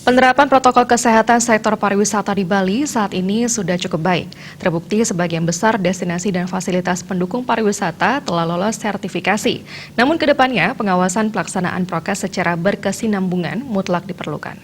Penerapan protokol kesehatan sektor pariwisata di Bali saat ini sudah cukup baik. Terbukti sebagian besar destinasi dan fasilitas pendukung pariwisata telah lolos sertifikasi. Namun ke depannya pengawasan pelaksanaan prokes secara berkesinambungan mutlak diperlukan.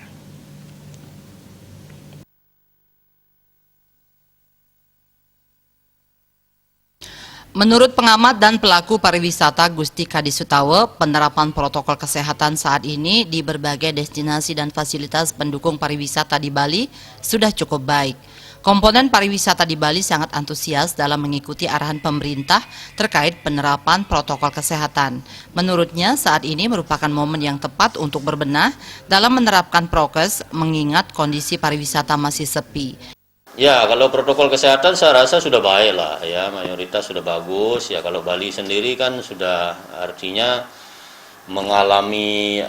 Menurut pengamat dan pelaku pariwisata Gusti Kadisutawa, penerapan protokol kesehatan saat ini di berbagai destinasi dan fasilitas pendukung pariwisata di Bali sudah cukup baik. Komponen pariwisata di Bali sangat antusias dalam mengikuti arahan pemerintah terkait penerapan protokol kesehatan. Menurutnya, saat ini merupakan momen yang tepat untuk berbenah dalam menerapkan prokes mengingat kondisi pariwisata masih sepi. Ya, kalau protokol kesehatan saya rasa sudah baik lah ya, mayoritas sudah bagus. Ya, kalau Bali sendiri kan sudah artinya mengalami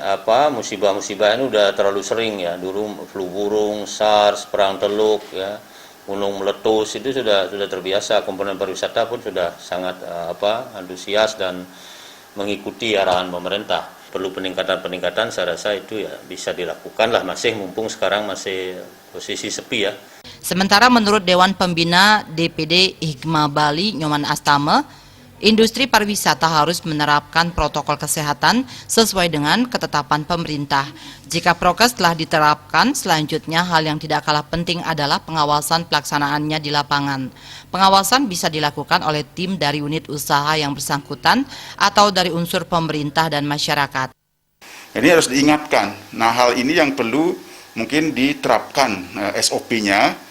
musibah-musibah ini udah terlalu sering ya. Dulu flu burung, SARS, perang teluk ya, gunung meletus itu sudah terbiasa. Komponen pariwisata pun sudah sangat antusias dan mengikuti arahan pemerintah. Perlu peningkatan saya rasa itu ya bisa dilakukan lah, masih mumpung sekarang masih posisi sepi ya. Sementara menurut Dewan Pembina DPD Hikmah Bali Nyoman Astama, industri pariwisata harus menerapkan protokol kesehatan sesuai dengan ketetapan pemerintah. Jika prokes telah diterapkan, selanjutnya hal yang tidak kalah penting adalah pengawasan pelaksanaannya di lapangan. Pengawasan bisa dilakukan oleh tim dari unit usaha yang bersangkutan atau dari unsur pemerintah dan masyarakat. Ini harus diingatkan. Nah, hal ini yang perlu mungkin diterapkan SOP-nya,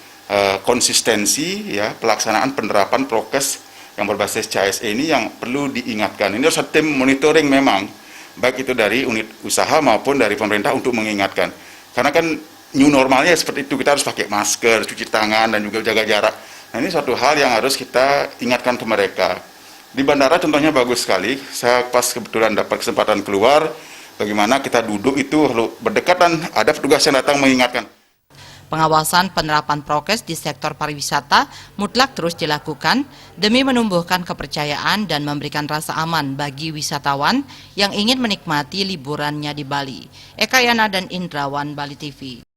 konsistensi ya pelaksanaan penerapan prokes yang berbasis CSE ini yang perlu diingatkan. Ini harus tim monitoring memang, baik itu dari unit usaha maupun dari pemerintah untuk mengingatkan. Karena kan new normalnya seperti itu, kita harus pakai masker, cuci tangan dan juga jaga jarak. Nah, ini suatu hal yang harus kita ingatkan ke mereka. Di bandara contohnya bagus sekali. Saya pas kebetulan dapat kesempatan keluar, bagaimana kita duduk itu berdekatan, ada petugas yang datang mengingatkan. Pengawasan penerapan prokes di sektor pariwisata mutlak terus dilakukan demi menumbuhkan kepercayaan dan memberikan rasa aman bagi wisatawan yang ingin menikmati liburannya di Bali. Eka Yana dan Indrawan, Bali TV.